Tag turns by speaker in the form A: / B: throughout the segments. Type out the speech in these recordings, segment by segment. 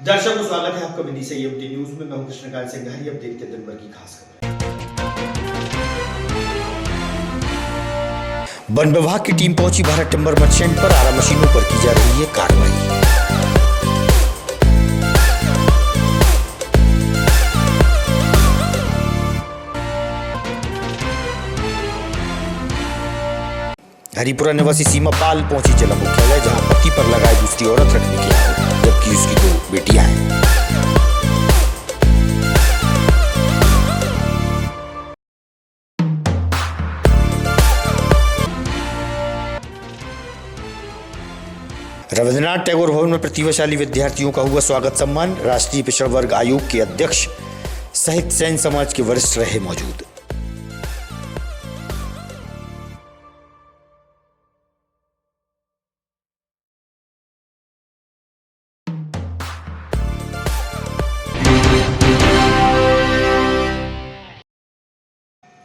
A: दर्शकों स्वागत है आपका विधि से यूटी न्यूज में। मैं हूं कृष्णकांत सिंघारी। अब देखते हैं दिन भर की खास खबरें।
B: वन विभाग की टीम पहुंची भारत टिम्बर मर्चेंट पर। आरा मशीनों पर की जा रही है कार्रवाई। हरिपुरा निवासी सीमा पाल पहुंची जिला मुख्यालय, जहां पति पर लगाए दूसरी औरत रखने के आरोप, जबकि उसकी 2 बेटियां हैं। रविन्द्रनाथ टैगोर भवन में प्रतिभाशाली विद्यार्थियों का हुआ स्वागत सम्मान। राष्ट्रीय पिछड़ा वर्ग आयोग के अध्यक्ष सहित सैन समाज के वरिष्ठ रहे मौजूद।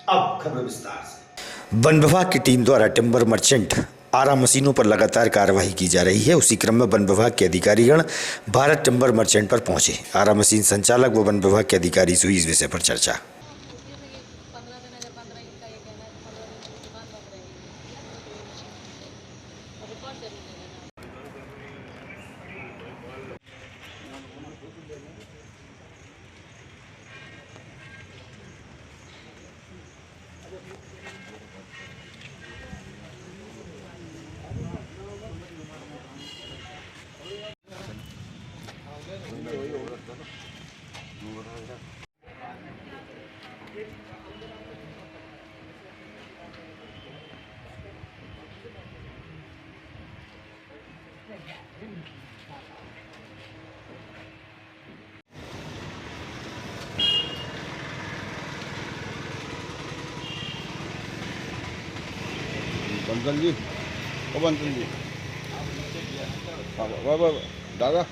A: अब खबर विस्तार से।
B: वन विभाग की टीम द्वारा टिम्बर मर्चेंट आरा मशीनों पर लगातार कार्रवाई की जा रही है। उसी क्रम में वन विभाग के अधिकारीगण भारत टिम्बर मर्चेंट पर पहुंचे। आरा मशीन संचालक व वन विभाग के अधिकारी से हुई इस विषय पर चर्चा।
C: बंसल जी, ओ बंसल जी, वाह दादा।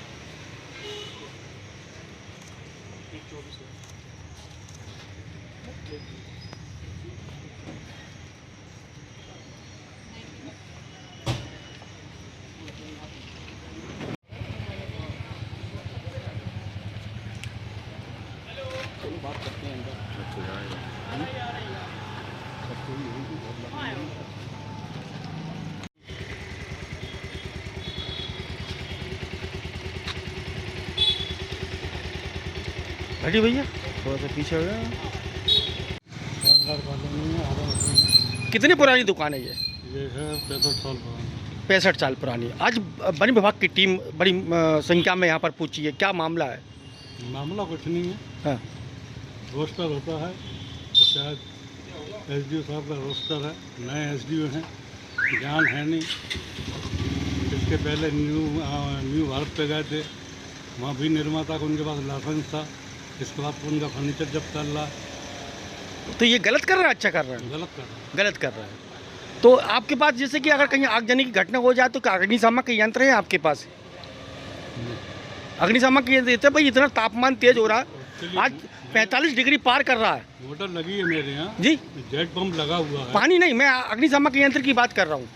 C: बात करते हैं
D: हटी भैया, थोड़ा सा पीछे हो गया। कितनी पुरानी दुकान है ये?
C: है 65 साल पुरानी।
D: 65 साल पुरानी। आज वन विभाग की टीम बड़ी संख्या में यहाँ पर पहुंची है, क्या मामला है?
C: मामला कुछ नहीं है।
D: हाँ।
C: रोस्टर होता है तो शायद एसडीओ साहब का रोस्टर है, नए एसडीओ हैं, ज्ञान है नहीं। इसके पहले न्यू भारत पे गए थे, वहाँ भी निर्माता को उनके पास लाइसेंस था। इसके बाद तो उनका फर्नीचर जब चल रहा है।
D: तो ये गलत कर रहा है, अच्छा कर रहा है?
C: गलत कर रहा है।
D: गलत कर रहा है। तो आपके पास जैसे कि अगर कहीं आगजनी की घटना हो जाए तो क्या अग्निशामक के यंत्र है आपके पास? अग्निशामक के देते भाई, इतना तापमान तेज हो रहा है, आज 45 डिग्री पार कर रहा है।
C: मोटर लगी है मेरे यहाँ
D: जी,
C: जेट पंप लगा हुआ है।
D: पानी नहीं, मैं अग्निशामक यंत्र की बात कर रहा हूँ,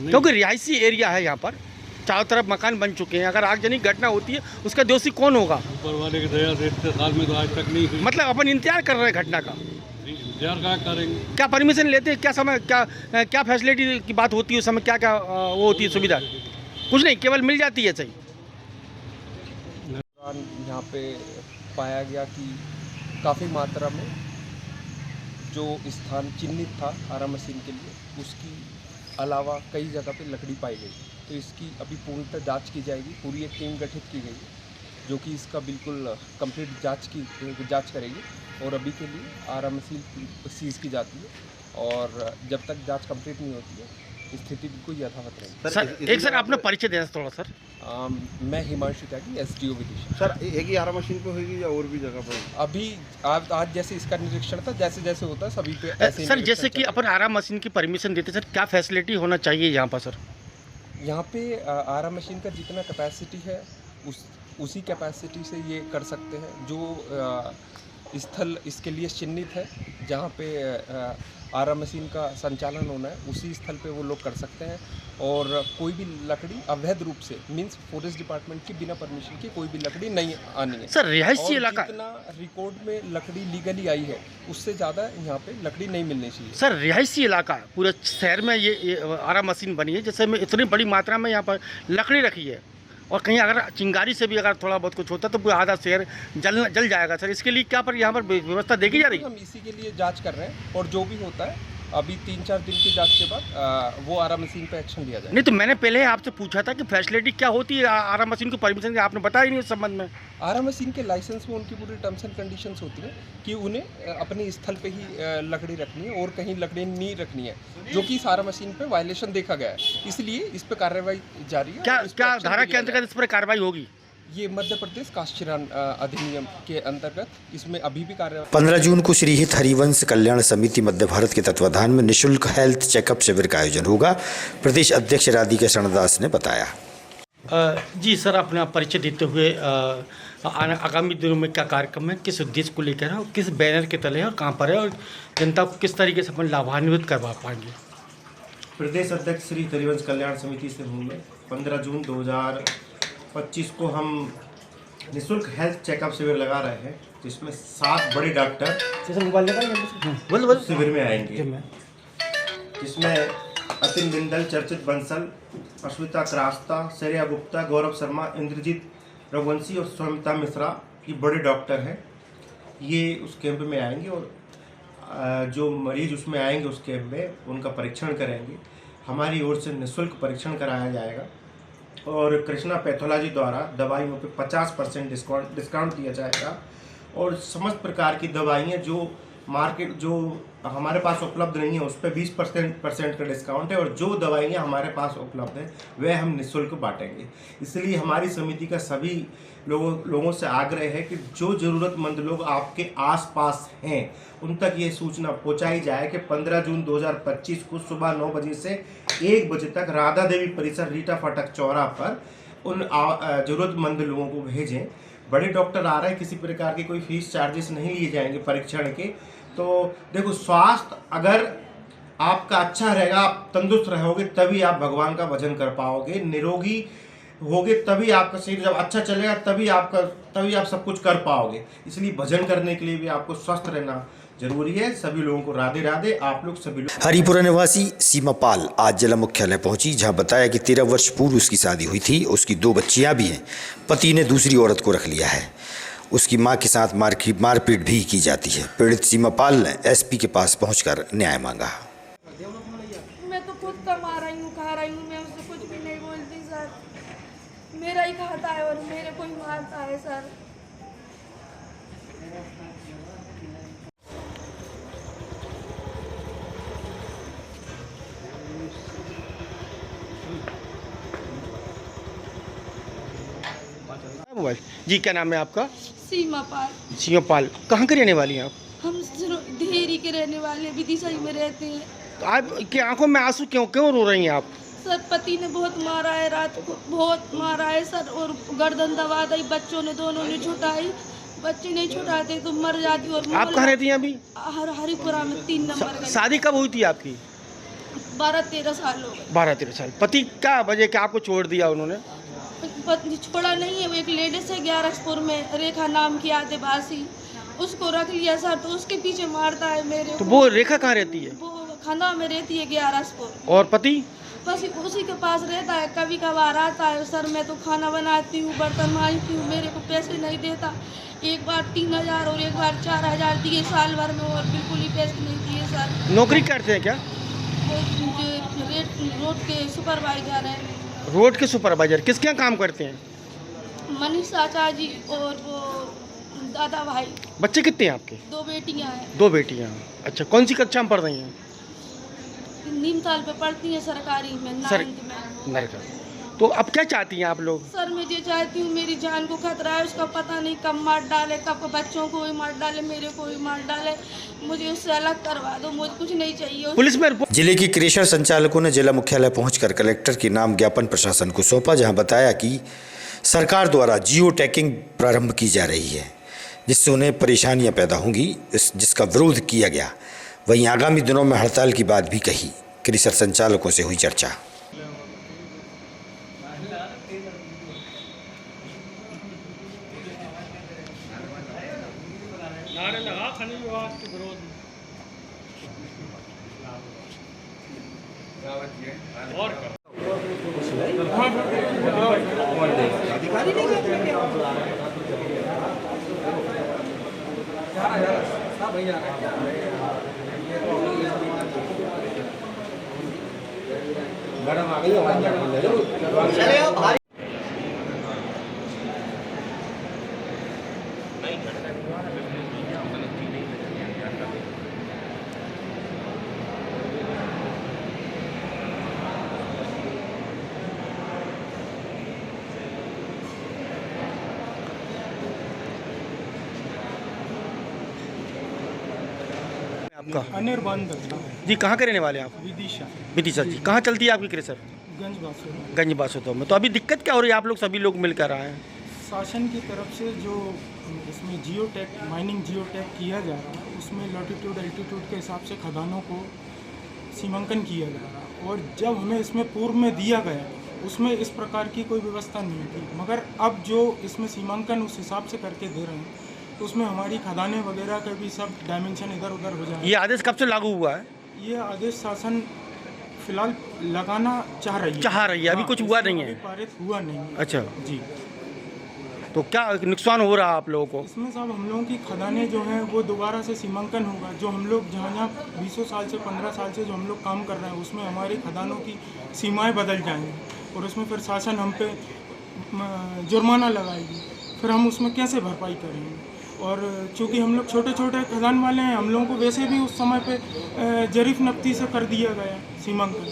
D: क्योंकि रिहायशी एरिया है यहाँ पर, चारों तरफ मकान बन चुके हैं। अगर आगजनी घटना होती है उसका दोषी कौन होगा?
C: ऊपर वाले की दया से इतने साल में तो आज तक नहीं हुई।
D: मतलब अपन इंतजार कर रहे हैं घटना का।
C: इंतजार क्या करेंगे?
D: क्या परमिशन लेते हैं? क्या समय, क्या फैसिलिटी की बात होती है उस समय? क्या क्या वो होती है सुविधा? कुछ नहीं, केवल मिल जाती है। सही।
E: यहाँ पे पाया गया कि काफ़ी मात्रा में जो स्थान चिन्हित था आरा मशीन के लिए, उसकी अलावा कई जगह पे लकड़ी पाई गई। तो इसकी अभी पूर्णतः जांच की जाएगी। पूरी एक टीम गठित की गई है जो कि इसका बिल्कुल कंप्लीट जांच करेगी। और अभी के लिए आरा मशीन सीज की जाती है और जब तक जांच कंप्लीट नहीं होती है स्थिति बिल्कुल यथावत रहेगी।
D: सर एक सर अपना परिचय देना थोड़ा सर।
E: मैं हिमांशु त्यागी, एसडीओ विदिशा।
F: सर एक ही आरा मशीन पे होगी या और भी जगह पर?
E: अभी आज जैसे इसका निरीक्षण था, जैसे जैसे होता है सभी पे ऐसे
D: सर जैसे कि अपन आरा मशीन की परमिशन देते सर, क्या फैसिलिटी होना चाहिए यहाँ पर सर?
E: यहाँ पे आरा मशीन का जितना कैपेसिटी है उसी कैपेसिटी से ये कर सकते हैं। जो स्थल इसके लिए चिन्हित है, जहाँ पे आरा मशीन का संचालन होना है उसी स्थल पे वो लोग कर सकते हैं। और कोई भी लकड़ी अवैध रूप से मींस फॉरेस्ट डिपार्टमेंट की बिना परमिशन की कोई भी लकड़ी नहीं आनी है।
D: सर रिहायशी
E: और
D: इलाका,
E: जितना रिकॉर्ड में लकड़ी लीगली आई है उससे ज़्यादा यहाँ पे लकड़ी नहीं मिलनी चाहिए।
D: सर रिहायशी इलाका है, पूरे शहर में ये आरा मशीन बनी है जिससे में इतनी बड़ी मात्रा में यहाँ पर लकड़ी रखी है, और कहीं अगर चिंगारी से भी अगर थोड़ा बहुत कुछ होता तो पूरा आधा शहर जल जाएगा। सर इसके लिए क्या पर यहाँ पर व्यवस्था देखी जा रही है?
E: हम इसी के लिए जांच कर रहे हैं और जो भी होता है अभी 3-4 दिन की जांच के बाद वो आरा मशीन पे एक्शन लिया जाएगा।
D: नहीं तो मैंने पहले आपसे पूछा था कि फैसिलिटी क्या होती है आरा मशीन को परमिशन की, आपने बताया ही नहीं उस संबंध में।
E: आरा मशीन के लाइसेंस में उनकी पूरी टर्म्स एंड कंडीशंस होती हैं कि उन्हें अपने स्थल पे ही लकड़ी रखनी है और कहीं लकड़ी नहीं रखनी है, जो कि इस आरा मशीन पे वायलेशन देखा गया है, इसलिए इस पे कार्रवाई जारी है।
D: क्या
E: और इस पे
D: क्या
E: action
D: धारा
E: भी
D: के
E: लिया
D: अंतर्गत इस पर कार्रवाई होगी?
E: जाएगा। ये मध्य प्रदेश काष्ठचिरान अधिनियम के अंतर्गत इसमें अभी भी कार्रवाई
B: 15 जून को श्री हित हरिवंश कल्याण समिति मध्य भारत के तत्वाधान में निःशुल्क हेल्थ चेकअप शिविर का आयोजन होगा। प्रदेश अध्यक्ष राधिका शरणदास ने बताया।
D: जी सर, अपना परिचय देते हुए आगामी दिनों में क्या कार्यक्रम है, किस उद्देश्य को लेकर है और किस बैनर के तले है और कहाँ पर है, और जनता को किस तरीके से अपन लाभान्वित करवा पाएंगे?
G: प्रदेश अध्यक्ष श्री हरिवंश कल्याण समिति से हूँ मैं। 15 जून 2025 को हम निःशुल्क हेल्थ चेकअप शिविर लगा रहे हैं, जिसमें 7 बड़े डॉक्टर शिविर में आएंगे, जिसमें अतिन बिंदल, चर्चित बंसल, अश्विता क्रास्ता, श्रेया गुप्ता, गौरव शर्मा, इंद्रजीत रघुवंशी और स्वमिता मिश्रा ये बड़े डॉक्टर हैं। ये उस कैंप में आएंगे और जो मरीज उसमें आएंगे उस कैंप में उनका परीक्षण करेंगे। हमारी ओर से निःशुल्क परीक्षण कराया जाएगा और कृष्णा पैथोलॉजी द्वारा दवाइयों पे 50% डिस्काउंट दिया जाएगा। और समस्त प्रकार की दवाइयाँ जो मार्केट जो हमारे पास उपलब्ध नहीं है उस पर 20% का डिस्काउंट है, और जो दवाइयाँ हमारे पास उपलब्ध हैं वह हम निःशुल्क बांटेंगे। इसलिए हमारी समिति का सभी लोगों से आग्रह है कि जो ज़रूरतमंद लोग आपके आसपास हैं उन तक ये सूचना पहुंचाई जाए कि 15 जून 2025 को सुबह 9 बजे से 1 बजे तक राधा देवी परिसर रीटा फाटक चौराहा पर उन ज़रूरतमंद लोगों को भेजें। बड़े डॉक्टर आ रहे हैं, किसी प्रकार के कोई फीस चार्जेस नहीं लिए जाएंगे परीक्षण के। तो देखो, स्वास्थ्य अगर आपका अच्छा रहेगा, आप तंदुरुस्त रहोगे, तभी आप भगवान का भजन कर पाओगे। निरोगी होगे तभी आपका शरीर जब अच्छा चलेगा तभी आप सब कुछ कर पाओगे। इसलिए भजन करने के लिए भी आपको स्वस्थ रहना जरूरी है। सभी लोगों को राधे राधे। आप लोग सभी लोग।
B: हरिपुरा निवासी सीमा पाल आज जिला मुख्यालय पहुंची, जहां बताया कि 13 वर्ष पूर्व उसकी शादी हुई थी। उसकी 2 बच्चियां भी हैं। पति ने दूसरी औरत को रख लिया है। उसकी मां के साथ मारपीट भी की जाती है। पीड़ित सीमा पाल ने एसपी के पास पहुंचकर न्याय मांगा।
H: मैं तो खुद कमा रही हूँ, खा रही हूँ, मैं उससे कुछ भी नहीं बोलती सर। मेरा ही खाता है और मेरे को ही मारता है सर।
D: मोबाइल जी, क्या नाम है आपका?
H: सीमा पाल।
D: सीमा पाल, कहाँ के रहने वाली हैं आप?
H: हम देहरी के रहने वाले, विदिशा में रहते हैं।
D: तो आपकी आंखों में आंसू क्यों रो रही हैं आप?
H: सर पति ने बहुत मारा है, रात को बहुत मारा है सर, और गर्दन दबा दी। बच्चों ने दोनों ने छुटाई, बच्चे नहीं छुटाते तो मर जाती। और
D: आप कहाँ रहती हैं अभी?
H: हरिपुरा में 3 नंबर।
D: शादी कब हुई थी आपकी?
H: 12-13 साल हो गए।
D: 12-13 साल। पति क्या वजह क्या आपको छोड़ दिया उन्होंने?
H: पत्नी छोड़ा नहीं है, वो एक लेडीज है ग्यारखपुर में, रेखा नाम की आदिवासी, उसको रख लिया सर। तो उसके पीछे मारता है मेरे
D: तो
H: को।
D: वो रेखा कहाँ रहती है?
H: वो खंडवा में रहती है, ग्यारखपुर।
D: और पति?
H: बस उसी के पास रहता है, कभी कभार आता है सर। मैं तो खाना बनाती हूँ, बर्तन मांजती हूँ, मेरे को पैसे नहीं देता। एक बार 3000 और एक बार 4000 दिए साल भर में, और बिल्कुल ही पैसे नहीं दिए सर।
D: नौकरी करते हैं क्या?
H: वो रोड के सुपरवाइजर है।
D: रोड के सुपरवाइजर किसके यहाँ काम करते हैं?
H: मनीष चाचा जी और वो दादा भाई।
D: बच्चे कितने हैं आपके?
H: 2 बेटियां हैं।
D: 2 बेटियां। अच्छा, कौन सी कक्षा में पढ़ रही हैं?
H: नीमताल पे पढ़ती हैं, सरकारी में, 9th में।
D: नरका। तो अब क्या चाहती हैं आप लोग?
H: सर मैं ये चाहती हूँ, मेरी जान को खतरा है, उसका पता नहीं कब मार डाले, कब बच्चों को भी मार डाले, मेरे को भी मार डाले। मुझे उससे अलग करवा दो, मुझे कुछ नहीं चाहिए।
D: पुलिस में
B: जिले की क्रेशर संचालकों ने जिला मुख्यालय पहुंचकर कलेक्टर के नाम ज्ञापन प्रशासन को सौंपा, जहां बताया कि सरकार द्वारा जियो टैगिंग प्रारंभ की जा रही है, जिससे उन्हें परेशानियां पैदा होंगी, जिसका विरोध किया गया। वहीं आगामी दिनों में हड़ताल की बात भी कही। क्रेशर संचालकों से हुई चर्चा।
C: नारे लगा खनिज विभाग के विरोध में। और
D: आपका
I: अनिर्बान दत्ता
D: जी, कहाँ के रहने वाले हैं आप?
I: विदिशा
D: विदिशा जी, कहाँ चलती है आपकी क्रेशर?
I: गंज बासुर।
D: गंज बासुतो में। तो अभी दिक्कत क्या हो रही है? आप लोग सभी लोग मिलकर आए हैं।
I: शासन की तरफ से जो इसमें geo tag mining geo tag किया जा रहा है, उसमें लॉटिट्यूड एल्टीट्यूड के हिसाब से खदानों को सीमांकन किया जा रहा है। और जब हमें इसमें पूर्व में दिया गया उसमें इस प्रकार की कोई व्यवस्था नहीं थी, मगर अब जो इसमें सीमांकन उस हिसाब से करके दे रहे हैं तो उसमें हमारी खदानें वगैरह के भी सब डायमेंशन इधर उधर हो जाए।
D: ये आदेश कब से लागू हुआ है?
I: ये आदेश शासन फिलहाल लगाना चाह रही है।
D: अभी कुछ हुआ नहीं है?
I: अभी पारित हुआ नहीं है।
D: अच्छा
I: जी।
D: तो क्या नुकसान हो रहा है आप लोगों को?
I: इसमें साहब हम लोगों की खदानें जो हैं वो दोबारा से सीमांकन होगा। जो हम लोग जहाँ 20 साल से 15 साल से जो हम लोग काम कर रहे हैं उसमें हमारी खदानों की सीमाएं बदल जाएंगी और उसमें फिर शासन हम पे जुर्माना लगाएगी। फिर हम उसमें कैसे भरपाई करेंगे? और चूँकि हम लोग छोटे छोटे खदान वाले हैं, हम लोगों को वैसे भी उस समय पे जरीफ नफ्ती से कर दिया गया सीमांकन।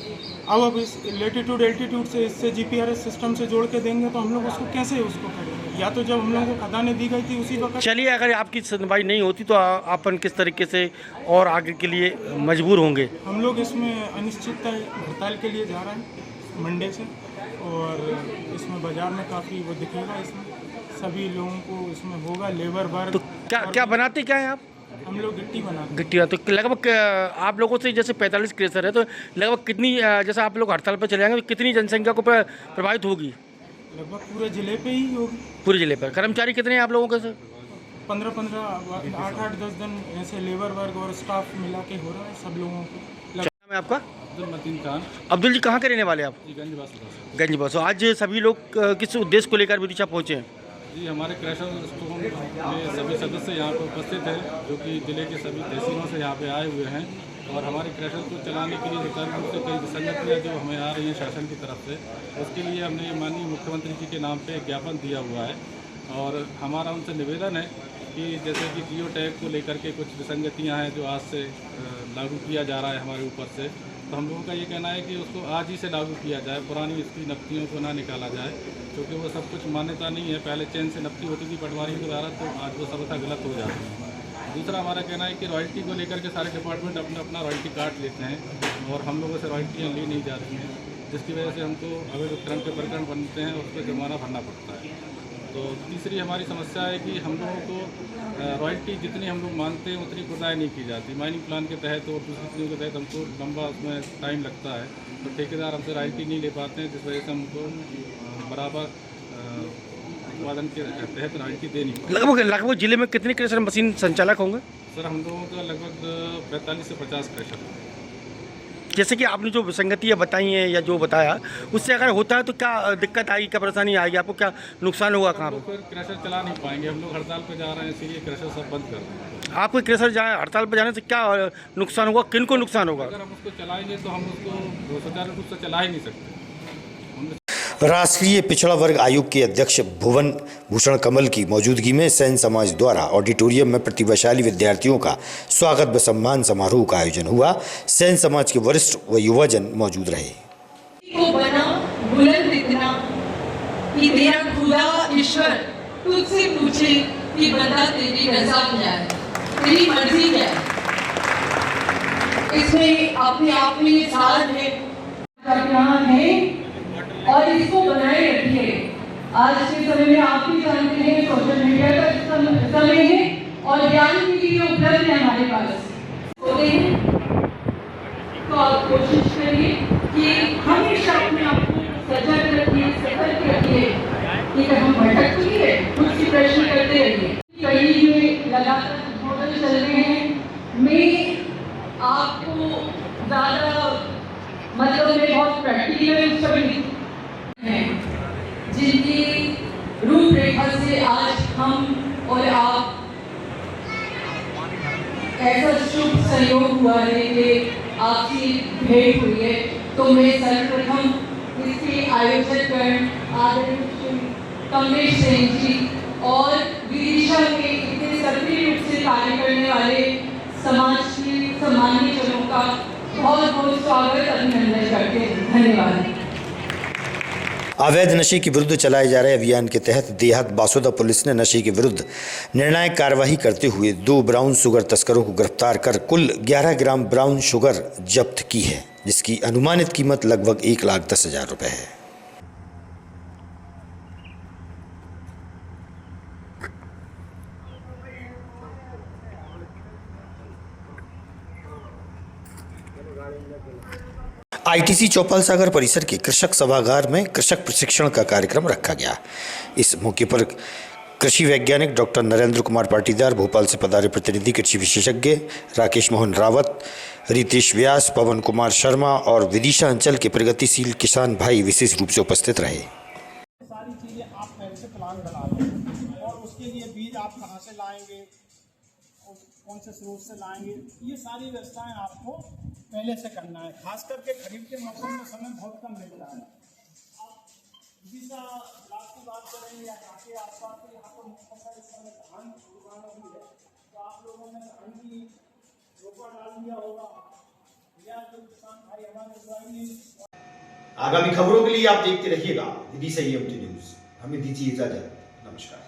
I: अब इस लेटीट्यूड एल्टीट्यूड से इससे जीपीआरएस सिस्टम से जोड़ के देंगे तो हम लोग उसको कैसे उसको करेंगे? या तो जब हम लोगों को खदानें दी गई थी उसी वक्त।
D: चलिए, अगर आपकी सुनवाई नहीं होती तो अपन किस तरीके से और आगे के लिए मजबूर होंगे?
I: हम लोग इसमें अनिश्चितता हड़ताल के लिए जा रहे हैं मंडे से, और इसमें बाज़ार में काफ़ी वो दिखेगा। इसमें सभी लोगों को इसमें होगा लेबर वर्क।
D: तो क्या बनाते क्या हैं आप?
I: हम लोग गिट्टी बनाते हैं।
D: गिट्टी। तो लगभग आप लोगों से जैसे 45 क्रेशर है तो लगभग कितनी, जैसे आप लोग हड़ताल पर चले जाएंगे तो कितनी जनसंख्या को प्रभावित होगी?
I: लगभग पूरे ज़िले पे ही होगी।
D: पूरे ज़िले पर। कर्मचारी कितने हैं आप लोगों के सर?
I: 15 8 10 दिन ऐसे लेबर वर्क और स्टाफ मिला के हो रहा है सब लोगों को।
D: नाम है आपका?
C: अब्दुल मतीन खान।
D: अब्दुल जी, कहाँ के रहने वाले आप?
C: गंज बासुर।
D: गंज बासुर। आज सभी लोग किस उद्देश्य को लेकर विदिशा पहुँचे हैं?
C: जी, हमारे क्रैशर स्टोन में सभी सदस्य यहाँ पर उपस्थित हैं, जो कि जिले के सभी तहसीलों से यहाँ पे आए हुए हैं। और हमारे क्रैशर को चलाने के लिए सरकार रूप से कई विसंगतियाँ जो हमें आ रही हैं शासन की तरफ से, उसके लिए हमने माननीय मुख्यमंत्री जी के नाम पे एक ज्ञापन दिया हुआ है। और हमारा उनसे निवेदन है कि जैसे कि जियो टैग को लेकर के कुछ विसंगतियाँ हैं जो आज से लागू किया जा रहा है हमारे ऊपर से, तो हम लोगों का ये कहना है कि उसको आज ही से लागू किया जाए, पुरानी इसकी नफ्तियों को ना निकाला जाए, क्योंकि वो सब कुछ मान्यता नहीं है। पहले चैन से नफ्ती होती थी पटवारी के द्वारा, तो आज वो सर्वथा गलत हो जाती है। दूसरा हमारा कहना है कि रॉयल्टी को लेकर के सारे डिपार्टमेंट अपना अपना रॉयल्टी काट लेते हैं और हम लोगों से रॉयल्टियाँ ली नहीं जा रही हैं, जिसकी वजह से हमको अवैध उत्खनन के प्रकरण बनते हैं और उस पर जुर्माना भरना पड़ता है। तो तीसरी हमारी समस्या है कि हम लोगों को रॉयल्टी जितनी हम लोग मांगते हैं उतनी प्रदाय नहीं की जाती। माइनिंग प्लान के तहत और दूसरी चीज़ों के तहत हमको लंबा उसमें टाइम लगता है, तो ठेकेदार हमसे रॉयल्टी नहीं ले पाते हैं, जिस वजह से हमको बराबर उत्पादन के तहत रॉयल्टी देनी।
D: लगभग जिले में कितने क्रेशर मशीन संचालक होंगे?
C: सर, हम लोगों का लगभग 45 से 50 क्रेशर।
D: जैसे कि आपने जो विसंगतियाँ बताई हैं या जो बताया, उससे अगर होता है तो क्या दिक्कत आएगी, क्या परेशानी आएगी, आपको क्या नुकसान होगा? कहाँ
C: पर फिर क्रशर चला नहीं पाएंगे, हम लोग हड़ताल पे जा रहे हैं, इसीलिए क्रशर सब बंद कर रहे हैं।
D: आपको क्रेशर जाए हड़ताल पर जाने से क्या नुकसान होगा, किन को नुकसान होगा?
C: अगर हम उसको चलाएंगे तो हम उसको सुचारू रूप से चला ही नहीं सकते।
B: राष्ट्रीय पिछड़ा वर्ग आयोग के अध्यक्ष भुवन भूषण कमल की मौजूदगी में सैन समाज द्वारा ऑडिटोरियम में प्रतिभाशाली विद्यार्थियों का स्वागत व सम्मान समारोह का आयोजन हुआ। सैन समाज के वरिष्ठ व युवाजन मौजूद रहे।
J: को बना बुलंद इतना कि तेरा खुदा ईश्वर तुझसे पूछे कि बंदा तेरी रजा क्या है, तेरी मर्जी क्या है। इसमें अपने आप में साथ है करना है और इसको बनाए रखिए। आज के समय में आप भी जानते हैं सोशल मीडिया का समय है और ज्ञान के लिए उपलब्ध है हमारे पास होते हैं, तो आप कोशिश करिए कि हमेशा अपने आप को सजग रखिए, सतर्क रखिए कि हम भटक चुकी है, खुद से प्रश्न करते रहिए। कई में लगातार मॉडल चल रहे हैं, मैं आपको ज़्यादा मतलब में बहुत प्रैक्टिकल सभी हैं जिनकी रूपरेखा से आज हम और आप ऐसा शुभ सहयोग हुआ है कि आपकी भेंट हुई है। तो मैं सर्वप्रथम इसके आयोजक आदरणीय कमलेश सिंह जी और विदिशा के इतने सक्रिय रूप से कार्य करने वाले समाज के सम्मानित जनों का बहुत बहुत स्वागत अभिनंदन करते हैं। धन्यवाद।
B: अवैध नशे के विरुद्ध चलाए जा रहे अभियान के तहत देहात बासोदा पुलिस ने नशे के विरुद्ध निर्णायक कार्रवाई करते हुए 2 ब्राउन शुगर तस्करों को गिरफ्तार कर कुल 11 ग्राम ब्राउन शुगर जब्त की है, जिसकी अनुमानित कीमत लगभग 1,10,000 रुपये है। आईटीसी चौपाल सागर परिसर के कृषक सभागार में कृषक प्रशिक्षण का कार्यक्रम रखा गया। इस मौके पर कृषि वैज्ञानिक डॉक्टर नरेंद्र कुमार पाटीदार, भोपाल से पधारे प्रतिनिधि कृषि विशेषज्ञ राकेश मोहन रावत, रितेश व्यास, पवन कुमार शर्मा और विदिशा अंचल के प्रगतिशील किसान भाई विशेष रूप से उपस्थित रहे।
I: सारी चीज़ें आप पहले से प्लान बना लें और उसके लिए बीज आप कहाँ से लाएंगे और कौन से स्रोत से लाएंगे, ये सारी व्यवस्थाएं आपको पहले से करना है। खास करके खरीफ के मौसम में समय बहुत कम मिलता है। आप विदिशा ब्लॉक की बात करें या यहाँ के आसपास के यहाँ पर मुख्यतः इस समय धान उगाना भी है, तो आप लोगों ने धान की रोपा डाल दिया होगा या जो किसान भाई हमारे उगाएंगे।
A: आगामी खबरों के लिए आप देखते रहिएगा विदिशा न्यूज़। हमें दीजिए इजाजत। नमस्कार।